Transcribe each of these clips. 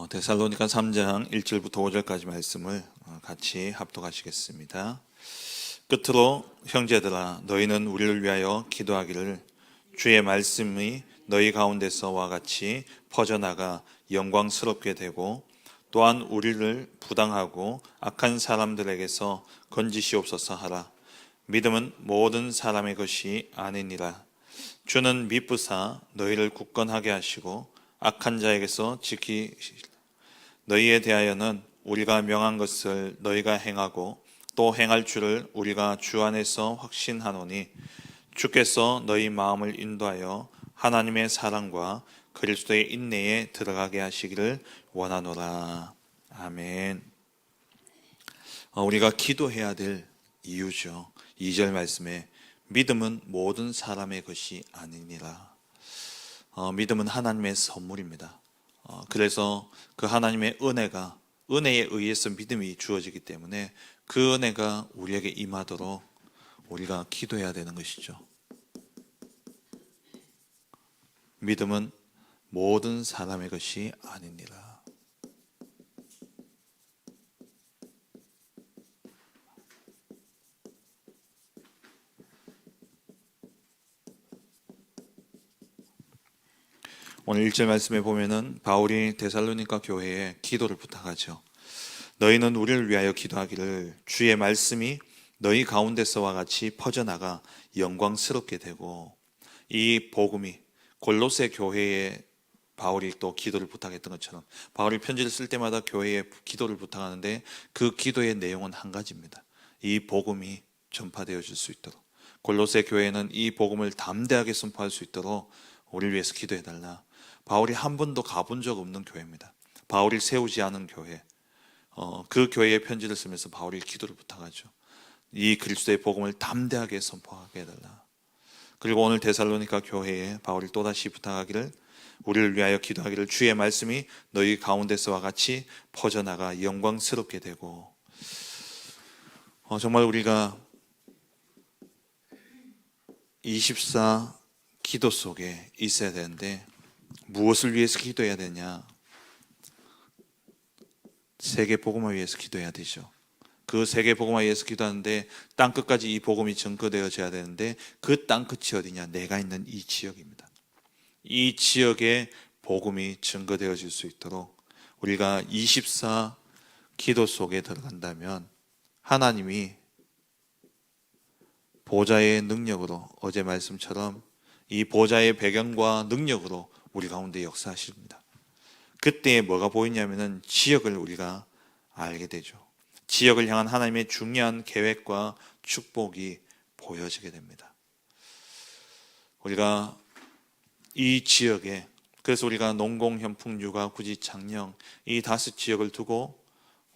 데살로니가 3장 1절부터 5절까지 말씀을 같이 합독하시겠습니다. 끝으로 형제들아 너희는 우리를 위하여 기도하기를 주의 말씀이 너희 가운데서와 같이 퍼져나가 영광스럽게 되고 또한 우리를 부당하고 악한 사람들에게서 건지시옵소서 하라. 믿음은 모든 사람의 것이 아니니라. 주는 미쁘사 너희를 굳건하게 하시고 악한 자에게서 지키시리라. 너희에 대하여는 우리가 명한 것을 너희가 행하고 또 행할 줄을 우리가 주 안에서 확신하노니 주께서 너희 마음을 인도하여 하나님의 사랑과 그리스도의 인내에 들어가게 하시기를 원하노라. 아멘. 우리가 기도해야 될 이유죠. 2절 말씀에 믿음은 모든 사람의 것이 아니니라. 믿음은 하나님의 선물입니다. 그래서 그 하나님의 은혜에 의해서 믿음이 주어지기 때문에 그 은혜가 우리에게 임하도록 우리가 기도해야 되는 것이죠. 믿음은 모든 사람의 것이 아니니라. 오늘 1절 말씀에 보면은 바울이 데살로니가 교회에 기도를 부탁하죠. 너희는 우리를 위하여 기도하기를 주의 말씀이 너희 가운데서와 같이 퍼져나가 영광스럽게 되고, 이 복음이 골로새 교회에 바울이 또 기도를 부탁했던 것처럼 바울이 편지를 쓸 때마다 교회에 기도를 부탁하는데 그 기도의 내용은 한 가지입니다. 이 복음이 전파되어질 수 있도록, 골로새 교회는 이 복음을 담대하게 선포할 수 있도록 우리를 위해서 기도해달라. 바울이 한 번도 가본 적 없는 교회입니다. 바울이 세우지 않은 교회, 그 교회에 편지를 쓰면서 바울이 기도를 부탁하죠. 이 그리스도의 복음을 담대하게 선포하게 해달라. 그리고 오늘 데살로니가 교회에 바울이 또다시 부탁하기를 우리를 위하여 기도하기를 주의 말씀이 너희 가운데서와 같이 퍼져나가 영광스럽게 되고, 정말 우리가 24 기도 속에 있어야 되는데 무엇을 위해서 기도해야 되냐? 세계 복음을 위해서 기도해야 되죠. 그 세계 복음을 위해서 기도하는데 땅끝까지 이 복음이 전거되어져야 되는데 그 땅끝이 어디냐? 내가 있는 이 지역입니다. 이 지역에 복음이 전거되어질 수 있도록 우리가 24 기도 속에 들어간다면 하나님이 보좌의 능력으로, 어제 말씀처럼 이 보좌의 배경과 능력으로 우리 가운데 역사하십니다. 그때 뭐가 보이냐면은 지역을 우리가 알게 되죠. 지역을 향한 하나님의 중요한 계획과 축복이 보여지게 됩니다. 우리가 이 지역에, 그래서 우리가 농공, 현풍, 육아, 구지, 창녕 이 5 지역을 두고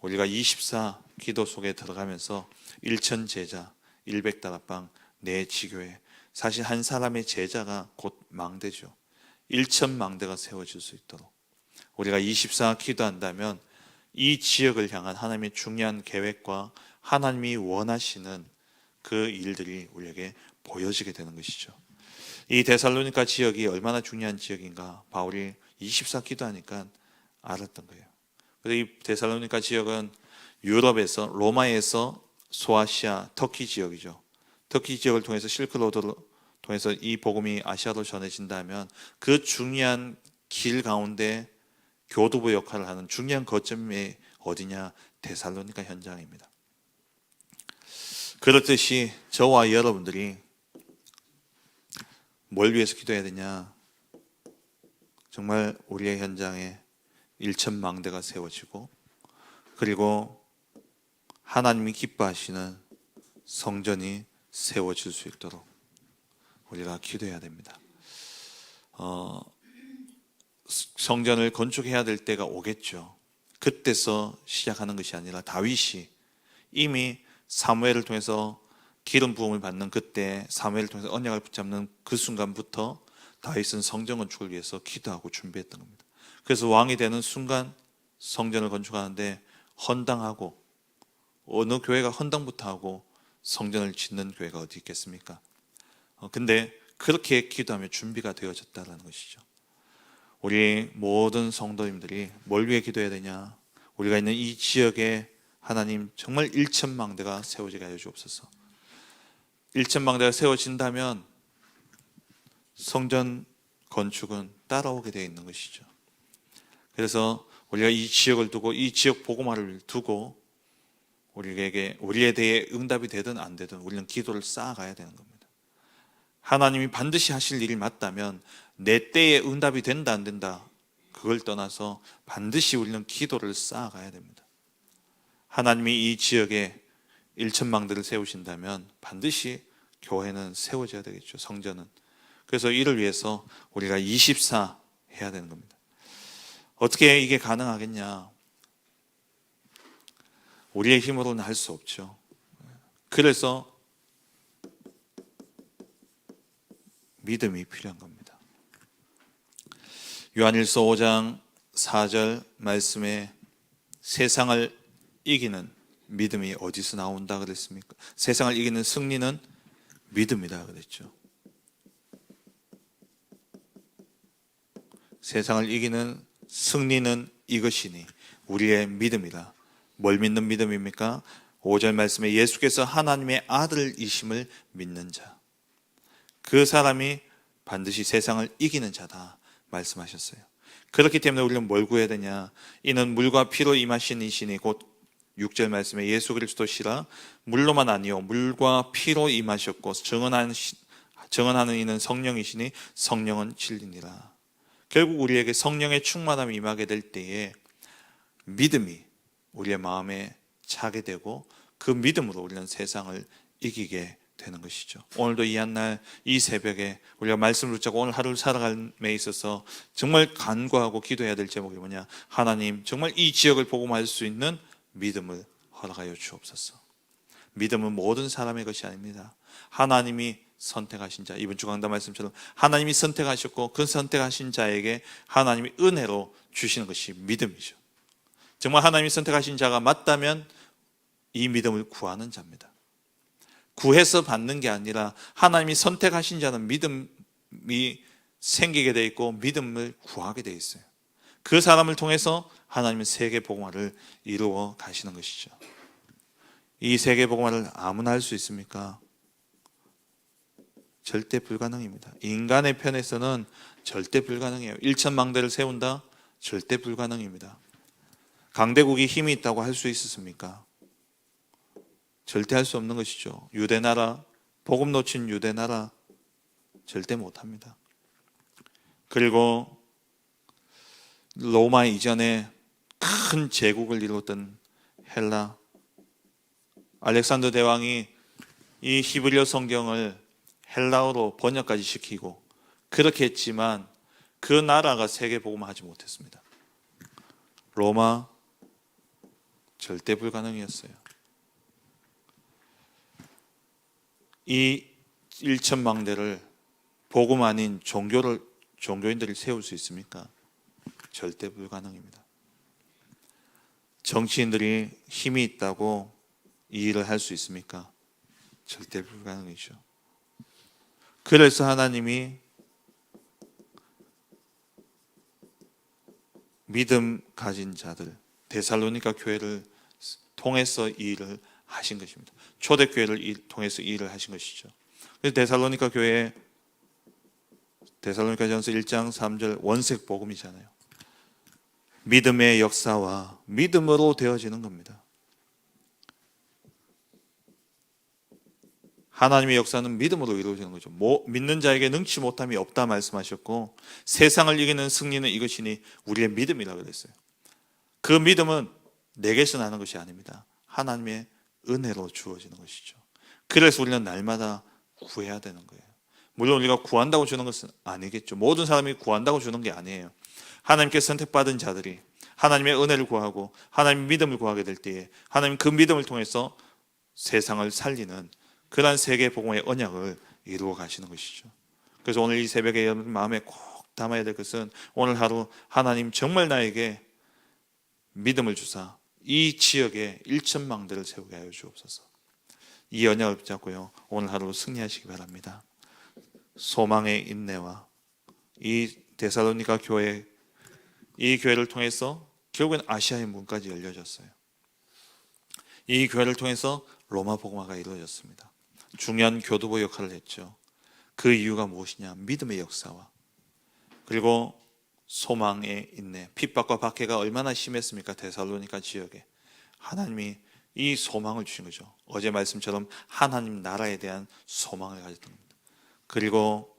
우리가 24 기도 속에 들어가면서 1천 제자, 100다락방, 내 지교회, 사실 한 사람의 제자가 곧 망대죠. 1천 망대가 세워질 수 있도록 우리가 24 기도한다면 이 지역을 향한 하나님의 중요한 계획과 하나님이 원하시는 그 일들이 우리에게 보여지게 되는 것이죠. 이 데살로니가 지역이 얼마나 중요한 지역인가 바울이 24 기도하니까 알았던 거예요. 그래서 이 데살로니가 지역은 유럽에서, 로마에서 소아시아, 터키 지역이죠. 터키 지역을 통해서 실크로드를 통해서 이 복음이 아시아로 전해진다면 그 중요한 길 가운데 교두보 역할을 하는 중요한 거점이 어디냐? 데살로니가 현장입니다. 그렇듯이 저와 여러분들이 뭘 위해서 기도해야 되냐? 정말 우리의 현장에 1천 망대가 세워지고, 그리고 하나님이 기뻐하시는 성전이 세워질 수 있도록 우리가 기도해야 됩니다. 성전을 건축해야 될 때가 오겠죠. 그때서 시작하는 것이 아니라 다윗이 이미 사무엘을 통해서 기름 부음을 받는 그때, 사무엘을 통해서 언약을 붙잡는 그 순간부터 다윗은 성전 건축을 위해서 기도하고 준비했던 겁니다. 그래서 왕이 되는 순간 성전을 건축하는데 헌당하고, 어느 교회가 헌당부터 하고 성전을 짓는 교회가 어디 있겠습니까? 근데 그렇게 기도하며 준비가 되어졌다는 것이죠. 우리 모든 성도님들이 뭘 위해 기도해야 되냐? 우리가 있는 이 지역에 하나님 정말 1,000망대가 세워지게 하여 주옵소서. 1,000망대가 세워진다면 성전 건축은 따라오게 되어 있는 것이죠. 그래서 우리가 이 지역을 두고, 이 지역 복음화를 두고 우리에 대해 응답이 되든 안 되든 우리는 기도를 쌓아가야 되는 겁니다. 하나님이 반드시 하실 일이 맞다면 내 때에 응답이 된다 안 된다 그걸 떠나서 반드시 우리는 기도를 쌓아가야 됩니다. 하나님이 이 지역에 1,000망대를 세우신다면 반드시 교회는 세워져야 되겠죠. 성전은. 그래서 이를 위해서 우리가 24 해야 되는 겁니다. 어떻게 이게 가능하겠냐? 우리의 힘으로는 할 수 없죠. 그래서 믿음이 필요한 겁니다. 요한일서 5장 4절 말씀에 세상을 이기는 믿음이 어디서 나온다 그랬습니까? 세상을 이기는 승리는 믿음이다 그랬죠. 세상을 이기는 승리는 이것이니 우리의 믿음이다. 뭘 믿는 믿음입니까? 5절 말씀에 예수께서 하나님의 아들이심을 믿는 자, 그 사람이 반드시 세상을 이기는 자다 말씀하셨어요. 그렇기 때문에 우리는 뭘 구해야 되냐? 이는 물과 피로 임하신 이시니 곧 6절 말씀에 예수 그리스도시라 물로만 아니요 물과 피로 임하셨고 증언하는 이는 성령이시니 성령은 진리니라. 결국 우리에게 성령의 충만함이 임하게 될 때에 믿음이 우리의 마음에 차게 되고 그 믿음으로 우리는 세상을 이기게 되는 것이죠. 오늘도 이 한날 이 새벽에 우리가 말씀을 붙잡고 오늘 하루를 살아감에 있어서 정말 간구하고 기도해야 될 제목이 뭐냐? 하나님 정말 이 지역을 복음할 수 있는 믿음을 허락하여 주옵소서. 믿음은 모든 사람의 것이 아닙니다. 하나님이 선택하신 자, 이번 주 강단 말씀처럼 하나님이 선택하셨고 그 선택하신 자에게 하나님이 은혜로 주시는 것이 믿음이죠. 정말 하나님이 선택하신 자가 맞다면 이 믿음을 구하는 자입니다. 구해서 받는 게 아니라 하나님이 선택하신 자는 믿음이 생기게 돼 있고 믿음을 구하게 돼 있어요. 그 사람을 통해서 하나님은 세계 복음화를 이루어 가시는 것이죠. 이 세계 복음화를 아무나 할 수 있습니까? 절대 불가능입니다. 인간의 편에서는 절대 불가능해요. 1,000망대를 세운다? 절대 불가능입니다. 강대국이 힘이 있다고 할 수 있었습니까? 절대 할 수 없는 것이죠. 유대나라, 복음 놓친 유대나라 절대 못합니다. 그리고 로마 이전에 큰 제국을 이뤘던 헬라, 알렉산더 대왕이 이 히브리어 성경을 헬라어로 번역까지 시키고 그렇게 했지만 그 나라가 세계 복음화하지 못했습니다. 로마 절대 불가능이었어요. 이 1,000망대를 복음 아닌 종교인들이 세울 수 있습니까? 절대 불가능입니다. 정치인들이 힘이 있다고 이 일을 할 수 있습니까? 절대 불가능이죠. 그래서 하나님이 믿음 가진 자들 데살로니가 교회를 통해서 이 일을 하신 것입니다. 초대교회를 통해서 이 일을 하신 것이죠. 그래서 데살로니가 교회 데살로니가전서 1장 3절 원색 복음이잖아요. 믿음의 역사와 믿음으로 되어지는 겁니다. 하나님의 역사는 믿음으로 이루어지는 거죠. 믿는 자에게 능치 못함이 없다 말씀하셨고 세상을 이기는 승리는 이것이니 우리의 믿음이라고 그랬어요. 그 믿음은 내게서 나는 것이 아닙니다. 하나님의 은혜로 주어지는 것이죠. 그래서 우리는 날마다 구해야 되는 거예요. 물론 우리가 구한다고 주는 것은 아니겠죠. 모든 사람이 구한다고 주는 게 아니에요. 하나님께 선택받은 자들이 하나님의 은혜를 구하고 하나님의 믿음을 구하게 될 때에 하나님 그 믿음을 통해서 세상을 살리는 그러한 세계 복음의 언약을 이루어 가시는 것이죠. 그래서 오늘 이 새벽에 여러분 마음에 꼭 담아야 될 것은 오늘 하루 하나님 정말 나에게 믿음을 주사 이 지역에 1,000망대를 세우게 하여 주옵소서. 이 언약을 붙잡고요 오늘 하루 승리하시기 바랍니다. 소망의 인내와 이 데살로니가 교회 이 교회를 통해서 결국엔 아시아의 문까지 열려졌어요. 이 교회를 통해서 로마 복음화가 이루어졌습니다. 중요한 교두보 역할을 했죠. 그 이유가 무엇이냐? 믿음의 역사와 그리고 소망의 인내. 핍박과 박해가 얼마나 심했습니까? 데살로니가 지역에. 하나님이 이 소망을 주신 거죠. 어제 말씀처럼 하나님 나라에 대한 소망을 가졌던 겁니다. 그리고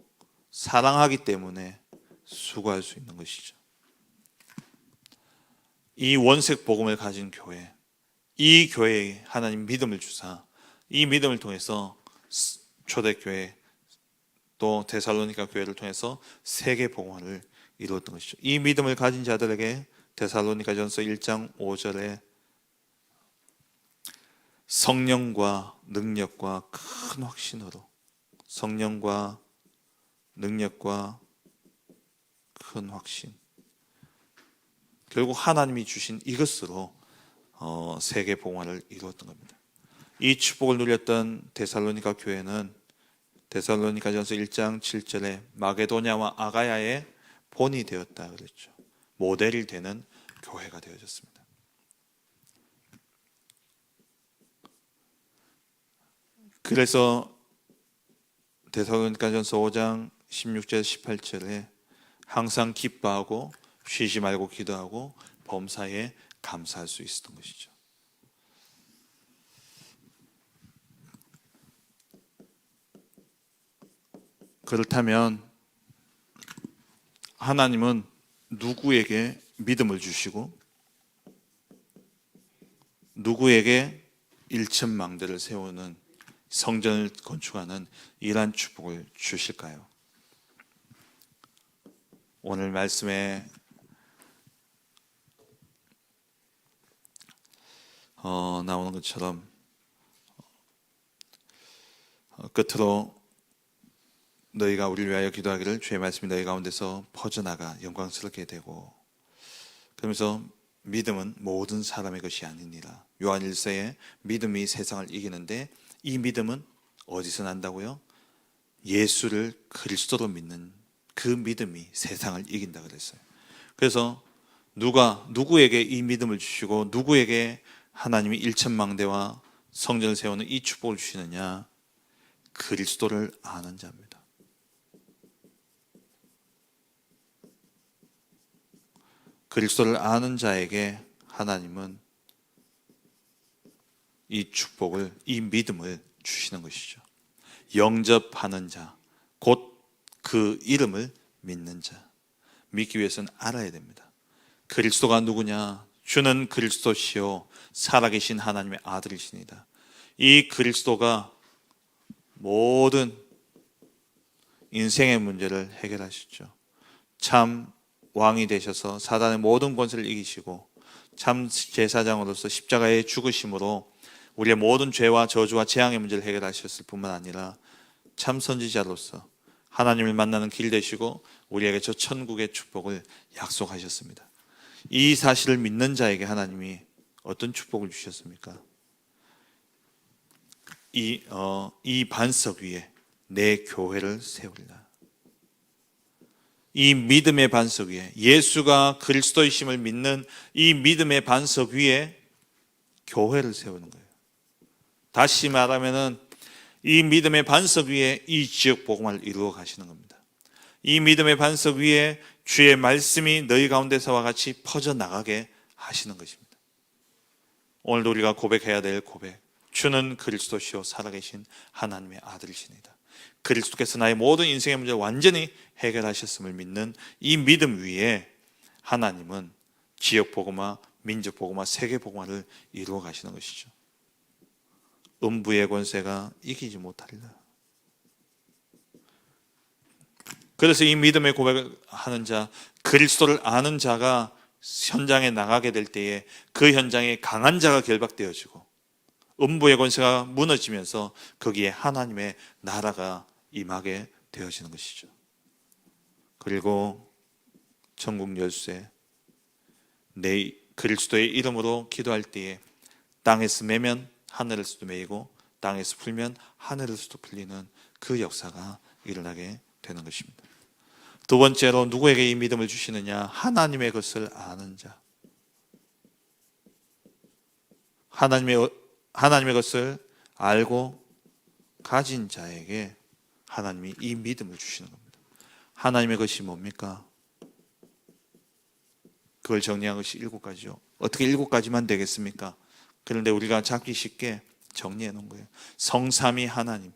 사랑하기 때문에 수고할 수 있는 것이죠. 이 원색 복음을 가진 교회, 이 교회에 하나님 믿음을 주사 이 믿음을 통해서 초대교회 또 데살로니가 교회를 통해서 세계 복음화를 이루었던 것이죠. 이 믿음을 가진 자들에게 데살로니가전서 1장 5절에 성령과 능력과 큰 확신으로 성령과 능력과 큰 확신 결국 하나님이 주신 이것으로 세계 복음화를 이루었던 겁니다. 이 축복을 누렸던 데살로니가 교회는 데살로니가전서 1장 7절에 마게도냐와 아가야의 본이 되었다 그랬죠. 모델이 되는 교회가 되어졌습니다. 그래서 데살로니가전서 5장 16절 18절에 항상 기뻐하고 쉬지 말고 기도하고 범사에 감사할 수 있었던 것이죠. 그렇다면 하나님은 누구에게 믿음을 주시고 누구에게 일천망대를 세우는 성전을 건축하는 이러한 축복을 주실까요? 오늘 말씀에 나오는 것처럼 끝으로 너희가 우리를 위하여 기도하기를 주의 말씀이 너희 가운데서 퍼져나가 영광스럽게 되고 그러면서 믿음은 모든 사람의 것이 아니니라. 요한 1서에 믿음이 세상을 이기는데 이 믿음은 어디서 난다고요? 예수를 그리스도로 믿는 그 믿음이 세상을 이긴다 그랬어요. 그래서 누구에게 이 믿음을 주시고 누구에게 하나님이 일천망대와 성전을 세우는 이 축복을 주시느냐? 그리스도를 아는 자입니다. 그리스도를 아는 자에게 하나님은 이 축복을, 이 믿음을 주시는 것이죠. 영접하는 자, 곧 그 이름을 믿는 자. 믿기 위해서는 알아야 됩니다. 그리스도가 누구냐? 주는 그리스도시요 살아계신 하나님의 아들이시니다. 이 그리스도가 모든 인생의 문제를 해결하셨죠. 참 왕이 되셔서 사단의 모든 권세를 이기시고 참 제사장으로서 십자가의 죽으심으로 우리의 모든 죄와 저주와 재앙의 문제를 해결하셨을 뿐만 아니라 참 선지자로서 하나님을 만나는 길 되시고 우리에게 저 천국의 축복을 약속하셨습니다. 이 사실을 믿는 자에게 하나님이 어떤 축복을 주셨습니까? 이 반석 위에 내 교회를 세우리라. 이 믿음의 반석 위에, 예수가 그리스도이심을 믿는 이 믿음의 반석 위에 교회를 세우는 거예요. 다시 말하면은 이 믿음의 반석 위에 이 지역 복음화를 이루어 가시는 겁니다. 이 믿음의 반석 위에 주의 말씀이 너희 가운데서와 같이 퍼져나가게 하시는 것입니다. 오늘도 우리가 고백해야 될 고백, 주는 그리스도시요 살아계신 하나님의 아들이시니다. 그리스도께서 나의 모든 인생의 문제를 완전히 해결하셨음을 믿는 이 믿음 위에 하나님은 지역 복음화, 민족 복음화, 세계 복음화를 이루어 가시는 것이죠. 음부의 권세가 이기지 못하리라. 그래서 이 믿음의 고백을 하는 자, 그리스도를 아는 자가 현장에 나가게 될 때에 그 현장에 강한 자가 결박되어지고 음부의 권세가 무너지면서 거기에 하나님의 나라가 임하게 되어지는 것이죠. 그리고 천국 열쇠, 내 그리스도의 이름으로 기도할 때에 땅에서 매면 하늘에서도 매이고 땅에서 풀면 하늘에서도 풀리는 그 역사가 일어나게 되는 것입니다. 두 번째로 누구에게 이 믿음을 주시느냐? 하나님의 것을 아는 자. 하나님의 것을 알고 가진 자에게 하나님이 이 믿음을 주시는 겁니다. 하나님의 것이 뭡니까? 그걸 정리한 것이 7가지요. 어떻게 7가지만 되겠습니까? 그런데 우리가 잡기 쉽게 정리해 놓은 거예요. 성삼위 하나님.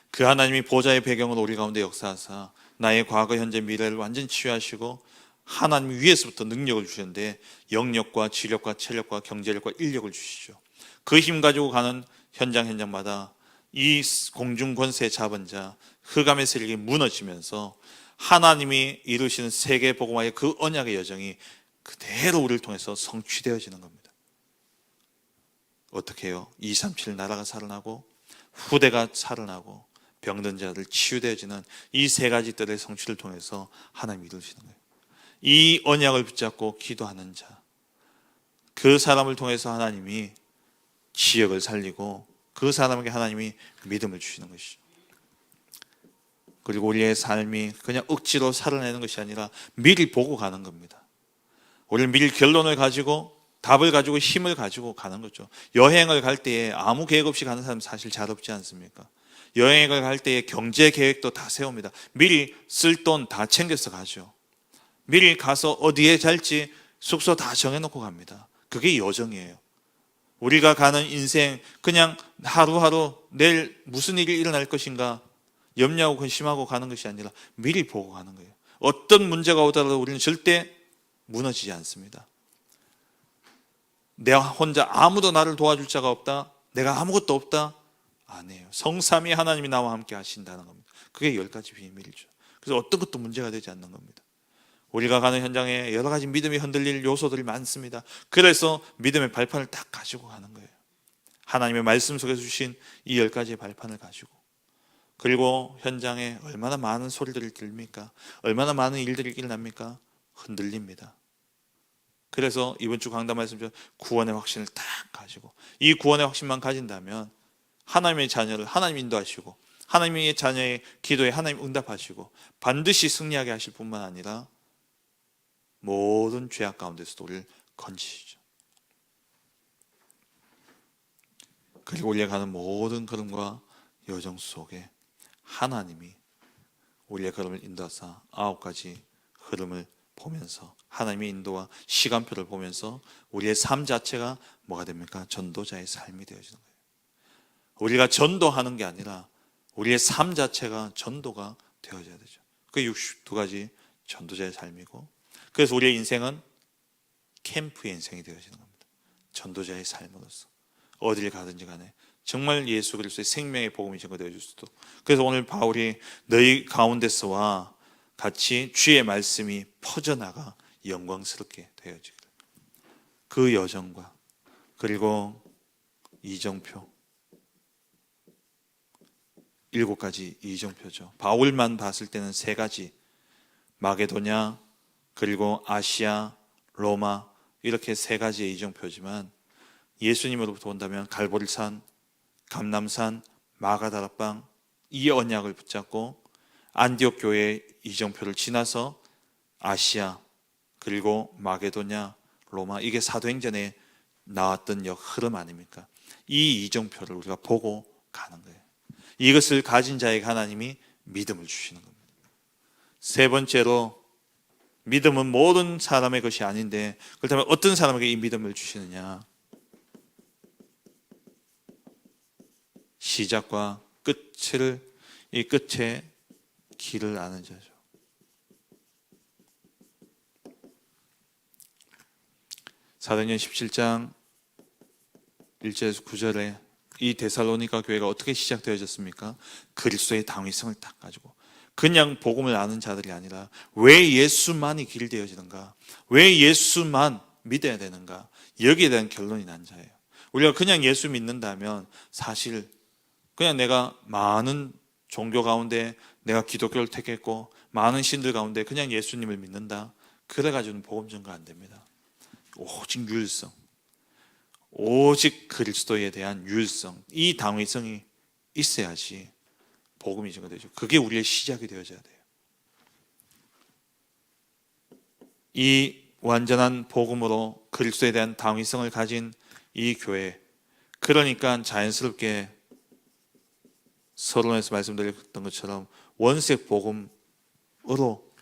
그 하나님이 보좌의 배경으로 우리 가운데 역사하사 나의 과거, 현재, 미래를 완전히 치유하시고 하나님 위에서부터 능력을 주셨는데 영력과 지력과 체력과 경제력과 인력을 주시죠. 그 힘 가지고 가는 현장마다 이 공중 권세 잡은 자 흑암의 세력이 무너지면서 하나님이 이루시는 세계 복음화의 그 언약의 여정이 그대로 우리를 통해서 성취되어지는 겁니다. 어떻게 해요? 237 나라가 살아나고 후대가 살아나고 병든 자들 치유되어지는 이 3가지들의 성취를 통해서 하나님이 이루시는 거예요. 이 언약을 붙잡고 기도하는 자, 그 사람을 통해서 하나님이 지역을 살리고 그 사람에게 하나님이 믿음을 주시는 것이죠. 그리고 우리의 삶이 그냥 억지로 살아내는 것이 아니라 미리 보고 가는 겁니다. 우리는 미리 결론을 가지고 답을 가지고 힘을 가지고 가는 거죠. 여행을 갈 때에 아무 계획 없이 가는 사람 사실 잘 없지 않습니까? 여행을 갈 때에 경제 계획도 다 세웁니다. 미리 쓸 돈 다 챙겨서 가죠. 미리 가서 어디에 잘지 숙소 다 정해놓고 갑니다. 그게 여정이에요. 우리가 가는 인생 그냥 하루하루 내일 무슨 일이 일어날 것인가 염려하고 근심하고 가는 것이 아니라 미리 보고 가는 거예요. 어떤 문제가 오더라도 우리는 절대 무너지지 않습니다. 내가 혼자 아무도 나를 도와줄 자가 없다, 내가 아무것도 없다, 아니에요. 성삼위 하나님이 나와 함께 하신다는 겁니다. 그게 10가지 비밀이죠. 그래서 어떤 것도 문제가 되지 않는 겁니다. 우리가 가는 현장에 여러 가지 믿음이 흔들릴 요소들이 많습니다. 그래서 믿음의 발판을 딱 가지고 가는 거예요. 하나님의 말씀 속에서 주신 이 10가지의 발판을 가지고. 그리고 현장에 얼마나 많은 소리들이 들립니까? 얼마나 많은 일들이 일어납니까? 흔들립니다. 그래서 이번 주 강단 말씀처럼 구원의 확신을 딱 가지고 이 구원의 확신만 가진다면 하나님의 자녀를 하나님 인도하시고 하나님의 자녀의 기도에 하나님 응답하시고 반드시 승리하게 하실 뿐만 아니라 모든 죄악 가운데서도 우리를 건지시죠. 그리고 우리가 가는 모든 걸음과 여정 속에 하나님이 우리의 걸음을 인도하사 9가지 흐름을 보면서 하나님의 인도와 시간표를 보면서 우리의 삶 자체가 뭐가 됩니까? 전도자의 삶이 되어지는 거예요. 우리가 전도하는 게 아니라 우리의 삶 자체가 전도가 되어져야 되죠. 그 62가지 전도자의 삶이고, 그래서 우리의 인생은 캠프의 인생이 되어지는 겁니다. 전도자의 삶으로서 어디를 가든지 간에 정말 예수 그리스도의 생명의 복음이 증거되어질 수도. 그래서 오늘 바울이 너희 가운데서와 같이 주의 말씀이 퍼져나가 영광스럽게 되어지기를, 그 여정과 그리고 이정표 7가지 이정표죠. 바울만 봤을 때는 3가지, 마게도냐 그리고 아시아, 로마, 이렇게 3가지의 이정표지만 예수님으로부터 온다면 갈보리산, 감람산, 마가다락방, 이 언약을 붙잡고 안디옥 교회의 이정표를 지나서 아시아 그리고 마게도냐, 로마, 이게 사도행전에 나왔던 흐름 아닙니까? 이 이정표를 우리가 보고 가는 거예요. 이것을 가진 자에게 하나님이 믿음을 주시는 겁니다. 3번째로 믿음은 모든 사람의 것이 아닌데 그렇다면 어떤 사람에게 이 믿음을 주시느냐? 시작과 이 끝의 길을 아는 자죠. 사도행전 17장 1절에서 9절에 이 데살로니가 교회가 어떻게 시작되어졌습니까? 그리스도의 당위성을 딱 가지고 그냥 복음을 아는 자들이 아니라 왜 예수만이 길 되어지는가? 왜 예수만 믿어야 되는가? 여기에 대한 결론이 난 자예요. 우리가 그냥 예수 믿는다면 사실 그냥 내가 많은 종교 가운데 내가 기독교를 택했고 많은 신들 가운데 그냥 예수님을 믿는다, 그래가지고는 복음 전가 안 됩니다. 오직 유일성, 오직 그리스도에 대한 유일성, 이 당위성이 있어야지 복음이 증거되죠. 그게 우리의 시작이 되어져야 돼요. 이 완전한 복음으로 그리스도에 대한 당위성을 가진 이 교회, 그러니까 자연스럽게 서론에서 말씀드렸던 것처럼 원색 복음으로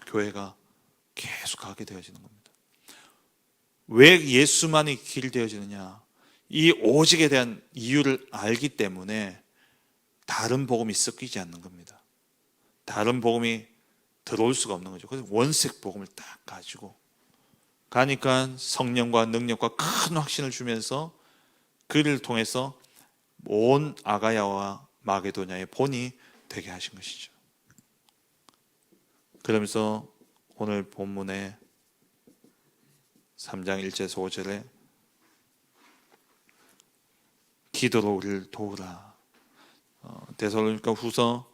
교회가 계속 가게 되어지는 겁니다. 왜 예수만이 길 되어지느냐? 이 오직에 대한 이유를 알기 때문에 다른 복음이 섞이지 않는 겁니다. 다른 복음이 들어올 수가 없는 거죠. 그래서 원색 복음을 딱 가지고 가니까 성령과 능력과 큰 확신을 주면서 그를 통해서 온 아가야와 마게도냐의 본이 되게 하신 것이죠. 그러면서 오늘 본문의 3장 1절에서 5절에 기도로 우리를 도우라. 데살로니가 후서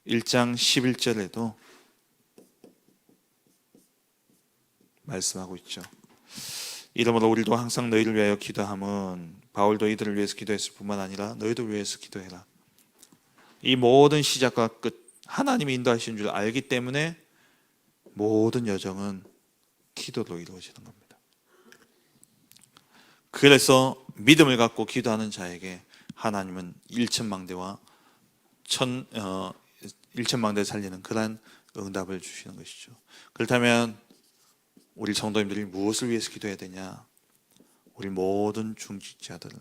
1장 11절에도 말씀하고 있죠. 이러므로 우리도 항상 너희를 위하여 기도함은 바울도 이들을 위해서 기도했을 뿐만 아니라 너희들 위해서 기도해라. 이 모든 시작과 끝 하나님이 인도하시는 줄 알기 때문에 모든 여정은 기도로 이루어지는 겁니다. 그래서 믿음을 갖고 기도하는 자에게 하나님은 일천망대와 일천망대를 살리는 그러한 응답을 주시는 것이죠. 그렇다면 우리 성도님들이 무엇을 위해서 기도해야 되냐? 우리 모든 중직자들은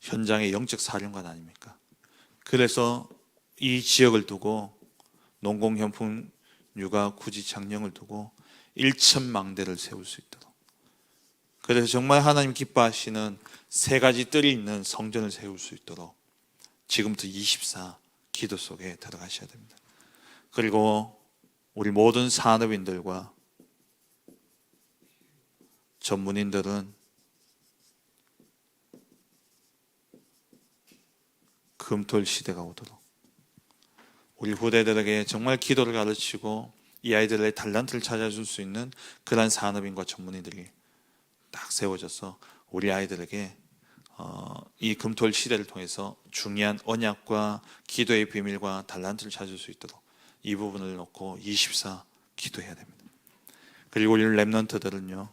현장의 영적 사령관 아닙니까? 그래서 이 지역을 두고 농공, 현풍, 육아, 구지, 장령을 두고 일천망대를 세울 수 있도록, 그래서 정말 하나님 기뻐하시는 세 가지 뜰이 있는 성전을 세울 수 있도록 지금부터 24 기도 속에 들어가셔야 됩니다. 그리고 우리 모든 산업인들과 전문인들은 금토일 시대가 오도록 우리 후대들에게 정말 기도를 가르치고 이 아이들의 달란트를 찾아줄 수 있는 그러한 산업인과 전문인들이 딱 세워져서 우리 아이들에게 이 금토일 시대를 통해서 중요한 언약과 기도의 비밀과 달란트를 찾을 수 있도록 이 부분을 놓고 24 기도해야 됩니다. 그리고 우리 렘넌트들은요,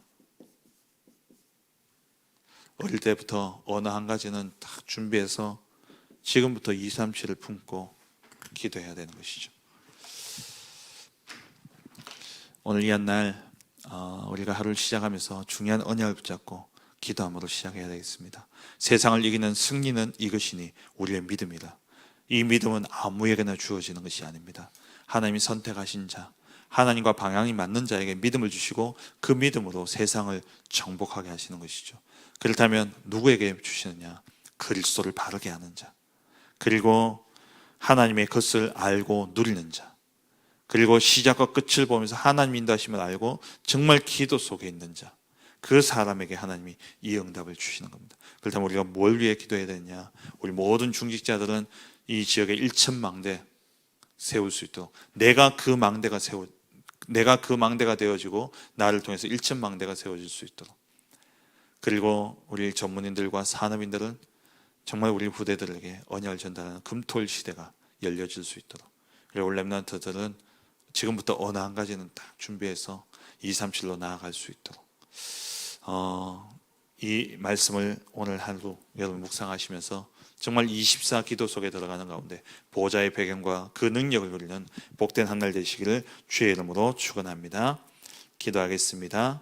어릴 때부터 어느 한 가지는 딱 준비해서 지금부터 237을 품고 기도해야 되는 것이죠. 오늘 이 한 날 우리가 하루를 시작하면서 중요한 언약을 붙잡고 기도함으로 시작해야 되겠습니다. 세상을 이기는 승리는 이것이니 우리의 믿음이라. 이 믿음은 아무에게나 주어지는 것이 아닙니다. 하나님이 선택하신 자, 하나님과 방향이 맞는 자에게 믿음을 주시고 그 믿음으로 세상을 정복하게 하시는 것이죠. 그렇다면 누구에게 주시느냐? 그리스도를 바르게 하는 자, 그리고 하나님의 것을 알고 누리는 자, 그리고 시작과 끝을 보면서 하나님 인도하심을 알고 정말 기도 속에 있는 자, 그 사람에게 하나님이 이 응답을 주시는 겁니다. 그렇다면 우리가 뭘 위해 기도해야 되느냐? 우리 모든 중직자들은 이 지역에 일천망대 세울 수 있도록 내가 그 망대가 되어지고 나를 통해서 일천망대가 세워질 수 있도록, 그리고 우리 전문인들과 산업인들은 정말 우리 후대들에게 언약을 전달하는 금토일 시대가 열려질 수 있도록, 그리고 렘넌트들은 지금부터 어느 한 가지는 딱 준비해서 237로 나아갈 수 있도록 이 말씀을 오늘 하루 여러분 묵상하시면서 정말 24 기도 속에 들어가는 가운데 보좌의 배경과 그 능력을 누리는 복된 한 날 되시기를 주의 이름으로 축원합니다. 기도하겠습니다.